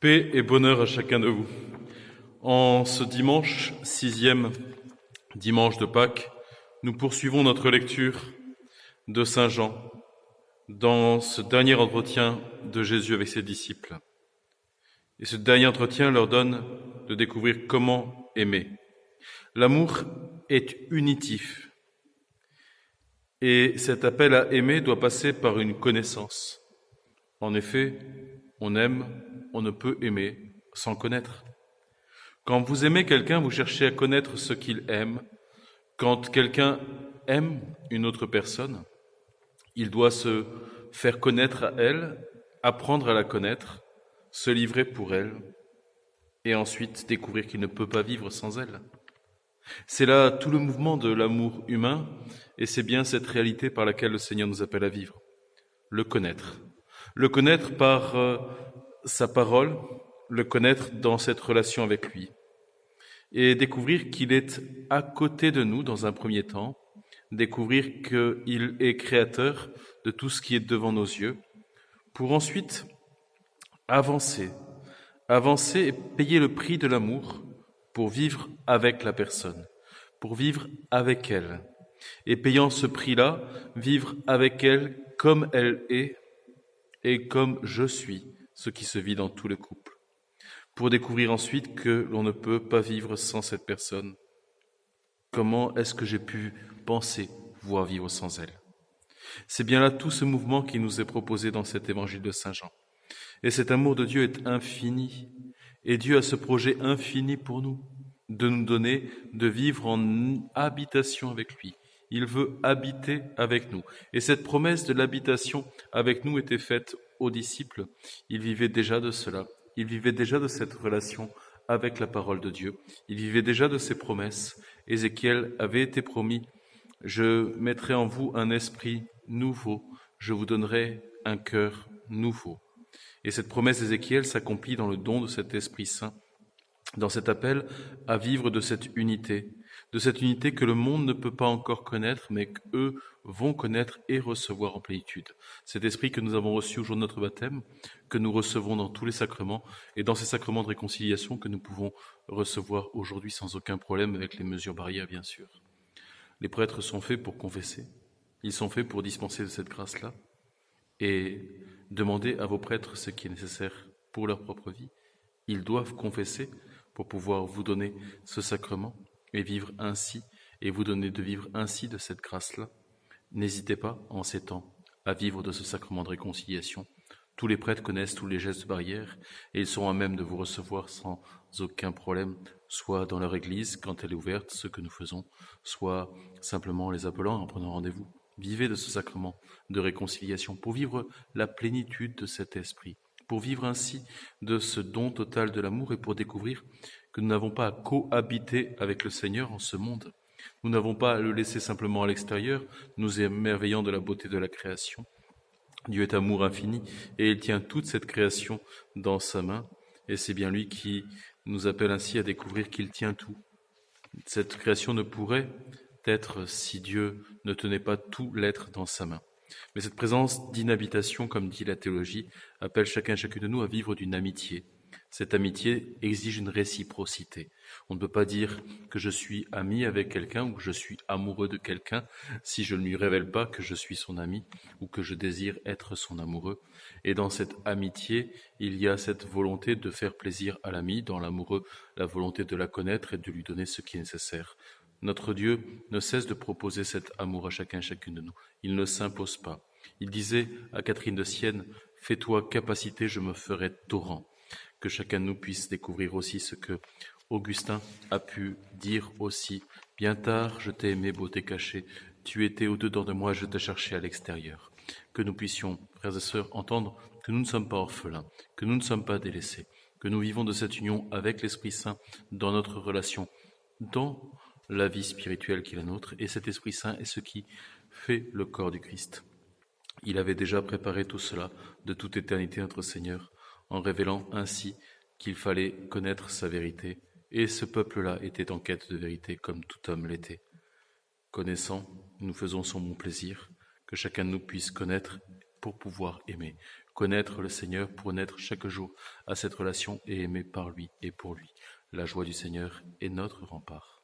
Paix et bonheur à chacun de vous. En ce dimanche, 6e dimanche de Pâques, nous poursuivons notre lecture de Saint Jean dans ce dernier entretien de Jésus avec ses disciples. Et ce dernier entretien leur donne de découvrir comment aimer. L'amour est unitif. Et cet appel à aimer doit passer par une connaissance. En effet, on aime, on ne peut aimer sans connaître. Quand vous aimez quelqu'un, vous cherchez à connaître ce qu'il aime. Quand quelqu'un aime une autre personne, il doit se faire connaître à elle, apprendre à la connaître, se livrer pour elle, et ensuite découvrir qu'il ne peut pas vivre sans elle. C'est là tout le mouvement de l'amour humain, et c'est bien cette réalité par laquelle le Seigneur nous appelle à vivre. Le connaître. Le connaître par sa parole, le connaître dans cette relation avec lui. Et découvrir qu'il est à côté de nous dans un premier temps, découvrir qu'il est créateur de tout ce qui est devant nos yeux, pour ensuite avancer et payer le prix de l'amour pour vivre avec la personne, pour vivre avec elle. Et payant ce prix-là, vivre avec elle comme elle est et comme je suis, ce qui se vit dans tout le couple. Pour découvrir ensuite que l'on ne peut pas vivre sans cette personne. Comment est-ce que j'ai pu penser pouvoir vivre sans elle? C'est bien là tout ce mouvement qui nous est proposé dans cet évangile de Saint Jean. Et cet amour de Dieu est infini. Et Dieu a ce projet infini pour nous, de nous donner, de vivre en habitation avec lui. Il veut habiter avec nous. Et cette promesse de l'habitation avec nous était faite aux disciples. Ils vivaient déjà de cela. Ils vivaient déjà de cette relation avec la parole de Dieu. Ils vivaient déjà de ses promesses. Ézéchiel avait été promis, « Je mettrai en vous un esprit nouveau, je vous donnerai un cœur nouveau. » Et cette promesse d'Ézéchiel s'accomplit dans le don de cet Esprit Saint, dans cet appel à vivre de cette unité que le monde ne peut pas encore connaître, mais qu'eux vont connaître et recevoir en plénitude. Cet esprit que nous avons reçu au jour de notre baptême, que nous recevons dans tous les sacrements, et dans ces sacrements de réconciliation que nous pouvons recevoir aujourd'hui sans aucun problème, avec les mesures barrières bien sûr. Les prêtres sont faits pour confesser, ils sont faits pour dispenser de cette grâce-là, et demandez à vos prêtres ce qui est nécessaire pour leur propre vie. Ils doivent confesser pour pouvoir vous donner ce sacrement et vivre ainsi, et vous donner de vivre ainsi de cette grâce-là. N'hésitez pas, en ces temps, à vivre de ce sacrement de réconciliation. Tous les prêtres connaissent tous les gestes barrières, et ils sont à même de vous recevoir sans aucun problème, soit dans leur église, quand elle est ouverte, ce que nous faisons, soit simplement en les appelant, en prenant rendez-vous. Vivez de ce sacrement de réconciliation pour vivre la plénitude de cet esprit, pour vivre ainsi de ce don total de l'amour et pour découvrir que nous n'avons pas à cohabiter avec le Seigneur en ce monde. Nous n'avons pas à le laisser simplement à l'extérieur, nous émerveillant de la beauté de la création. Dieu est amour infini et il tient toute cette création dans sa main et c'est bien lui qui nous appelle ainsi à découvrir qu'il tient tout. Cette création ne pourrait être si Dieu ne tenait pas tout l'être dans sa main. Mais cette présence d'inhabitation, comme dit la théologie, appelle chacun et chacune de nous à vivre d'une amitié. Cette amitié exige une réciprocité. On ne peut pas dire que je suis ami avec quelqu'un ou que je suis amoureux de quelqu'un si je ne lui révèle pas que je suis son ami ou que je désire être son amoureux. Et dans cette amitié, il y a cette volonté de faire plaisir à l'ami, dans l'amoureux, la volonté de la connaître et de lui donner ce qui est nécessaire. Notre Dieu ne cesse de proposer cet amour à chacun et chacune de nous. Il ne s'impose pas. Il disait à Catherine de Sienne, « Fais-toi capacité, je me ferai torrent ». Que chacun de nous puisse découvrir aussi ce que Augustin a pu dire aussi. « Bien tard, je t'ai aimé, beauté cachée. Tu étais au-dedans de moi, je te cherchais à l'extérieur. » Que nous puissions, frères et sœurs, entendre que nous ne sommes pas orphelins, que nous ne sommes pas délaissés, que nous vivons de cette union avec l'Esprit Saint dans notre relation, dans la vie spirituelle qui est la nôtre, et cet Esprit Saint est ce qui fait le corps du Christ. Il avait déjà préparé tout cela de toute éternité, notre Seigneur, en révélant ainsi qu'il fallait connaître sa vérité, et ce peuple-là était en quête de vérité comme tout homme l'était. Connaissant, nous faisons son bon plaisir, que chacun de nous puisse connaître pour pouvoir aimer. connaître le Seigneur pour naître chaque jour à cette relation et aimer par lui et pour lui. La joie du Seigneur est notre rempart.